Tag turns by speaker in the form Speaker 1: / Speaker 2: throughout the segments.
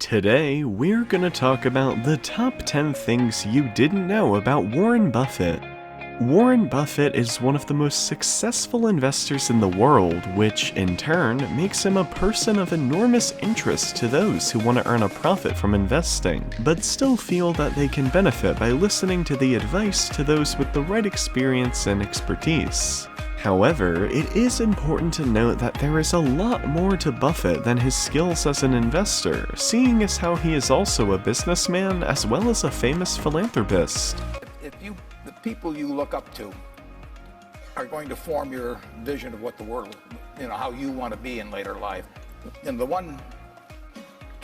Speaker 1: Today, we're gonna talk about the top 10 things you didn't know about Warren Buffett. Warren Buffett is one of the most successful investors in the world, which, in turn, makes him a person of enormous interest to those who want to earn a profit from investing, but still feel that they can benefit by listening to the advice to those with the right experience and expertise. However, it is important to note that there is a lot more to Buffett than his skills as an investor, seeing as how he is also a businessman as well as a famous philanthropist.
Speaker 2: The people you look up to are going to form your vision of what the world, how you want to be in later life. And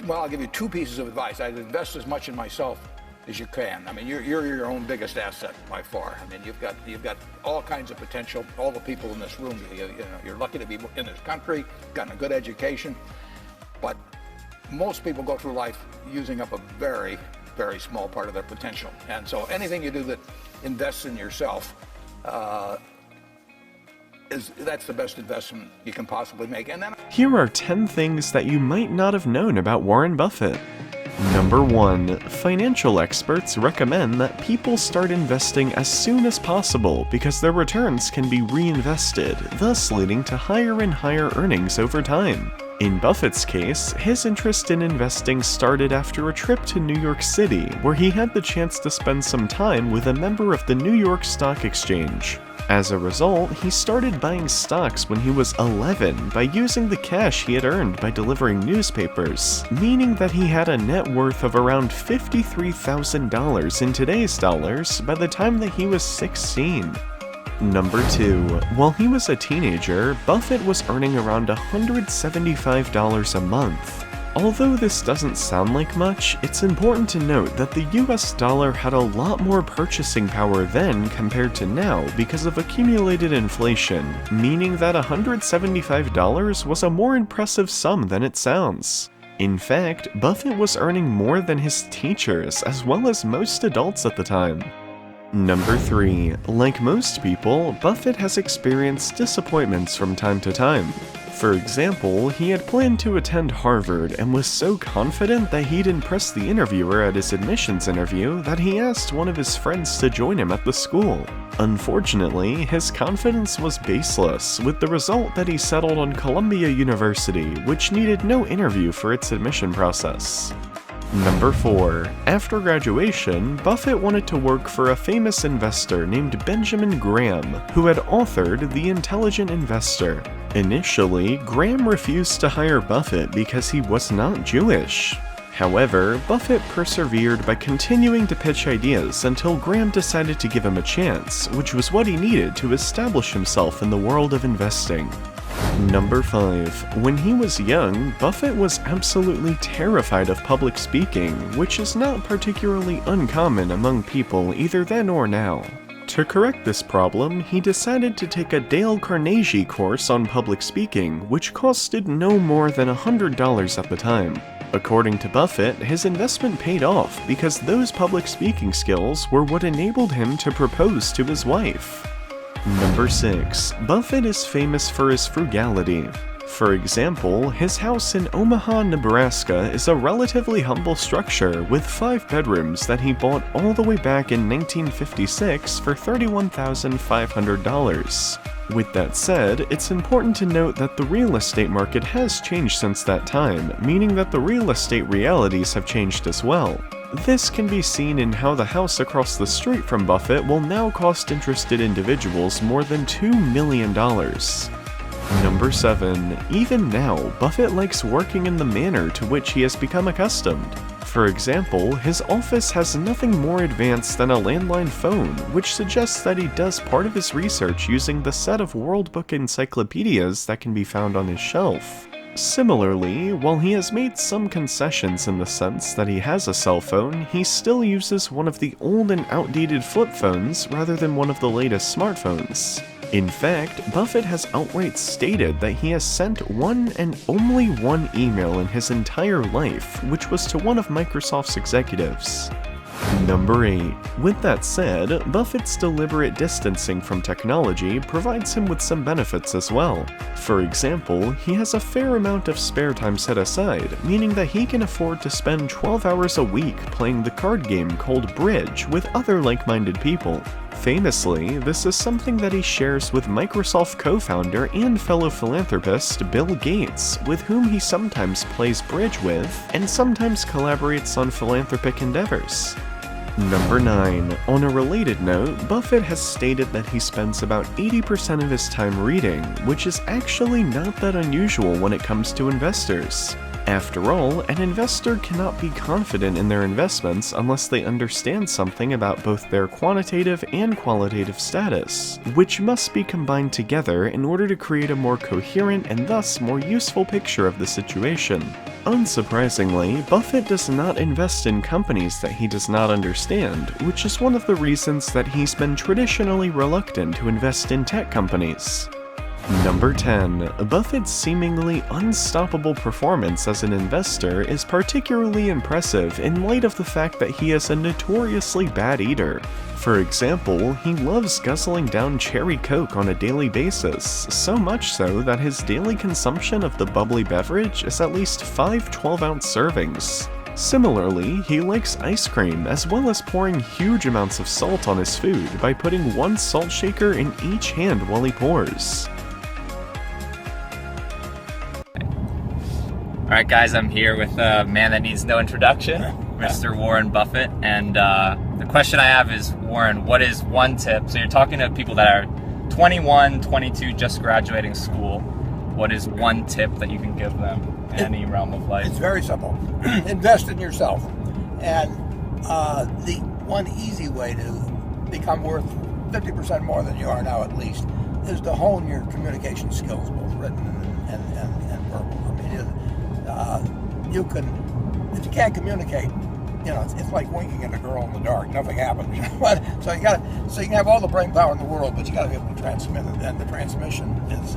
Speaker 2: I'll give you two pieces of advice. I'd invest as much in myself as you can. I mean, you're your own biggest asset by far. I mean, you've got all kinds of potential. All the people in this room, you're lucky to be in this country, gotten a good education, but most people go through life using up a very, very small part of their potential. And so anything you do that invests in yourself, that's the best investment you can possibly make. And then
Speaker 1: here are 10 things that you might not have known about Warren Buffett. Number 1. Financial experts recommend that people start investing as soon as possible because their returns can be reinvested, thus leading to higher and higher earnings over time. In Buffett's case, his interest in investing started after a trip to New York City, where he had the chance to spend some time with a member of the New York Stock Exchange. As a result, he started buying stocks when he was 11 by using the cash he had earned by delivering newspapers, meaning that he had a net worth of around $53,000 in today's dollars by the time that he was 16. Number 2. While he was a teenager, Buffett was earning around $175 a month. Although this doesn't sound like much, it's important to note that the US dollar had a lot more purchasing power then compared to now because of accumulated inflation, meaning that $175 was a more impressive sum than it sounds. In fact, Buffett was earning more than his teachers as well as most adults at the time. Number 3. Like most people, Buffett has experienced disappointments from time to time. For example, he had planned to attend Harvard and was so confident that he'd impress the interviewer at his admissions interview that he asked one of his friends to join him at the school. Unfortunately, his confidence was baseless, with the result that he settled on Columbia University, which needed no interview for its admission process. Number 4. After graduation, Buffett wanted to work for a famous investor named Benjamin Graham, who had authored The Intelligent Investor. Initially, Graham refused to hire Buffett because he was not Jewish. However, Buffett persevered by continuing to pitch ideas until Graham decided to give him a chance, which was what he needed to establish himself in the world of investing. Number 5. When he was young, Buffett was absolutely terrified of public speaking, which is not particularly uncommon among people either then or now. To correct this problem, he decided to take a Dale Carnegie course on public speaking, which costed no more than $100 at the time. According to Buffett, his investment paid off because those public speaking skills were what enabled him to propose to his wife. Number 6. Buffett is famous for his frugality. For example, his house in Omaha, Nebraska is a relatively humble structure with 5 bedrooms that he bought all the way back in 1956 for $31,500. With that said, it's important to note that the real estate market has changed since that time, meaning that the real estate realities have changed as well. This can be seen in how the house across the street from Buffett will now cost interested individuals more than $2 million. Number 7. Even now, Buffett likes working in the manner to which he has become accustomed. For example, his office has nothing more advanced than a landline phone, which suggests that he does part of his research using the set of World Book encyclopedias that can be found on his shelf. Similarly, while he has made some concessions in the sense that he has a cell phone, he still uses one of the old and outdated flip phones rather than one of the latest smartphones. In fact, Buffett has outright stated that he has sent one and only one email in his entire life, which was to one of Microsoft's executives. Number 8. With that said, Buffett's deliberate distancing from technology provides him with some benefits as well. For example, he has a fair amount of spare time set aside, meaning that he can afford to spend 12 hours a week playing the card game called Bridge with other like-minded people. Famously, this is something that he shares with Microsoft co-founder and fellow philanthropist Bill Gates, with whom he sometimes plays bridge with, and sometimes collaborates on philanthropic endeavors. Number 9. On a related note, Buffett has stated that he spends about 80% of his time reading, which is actually not that unusual when it comes to investors. After all, an investor cannot be confident in their investments unless they understand something about both their quantitative and qualitative status, which must be combined together in order to create a more coherent and thus more useful picture of the situation. Unsurprisingly, Buffett does not invest in companies that he does not understand, which is one of the reasons that he's been traditionally reluctant to invest in tech companies. Number 10. Buffett's seemingly unstoppable performance as an investor is particularly impressive in light of the fact that he is a notoriously bad eater. For example, he loves guzzling down cherry Coke on a daily basis, so much so that his daily consumption of the bubbly beverage is at least 5 12-ounce servings. Similarly, he likes ice cream as well as pouring huge amounts of salt on his food by putting one salt shaker in each hand while he pours.
Speaker 3: Alright guys, I'm here with a man that needs no introduction, Mr. Warren Buffett, and the question I have is, Warren, what is one tip? So you're talking to people that are 21, 22, just graduating school. What is one tip that you can give them in any realm of life?
Speaker 2: It's very simple. Invest in yourself. And the one easy way to become worth 50% more than you are now at least is to hone your communication skills, both written and verbal. I mean, you can, if you can't communicate, you know, it's like winking at a girl in the dark. Nothing happens. So you can have all the brain power in the world, but you got to be able to transmit it, and the transmission is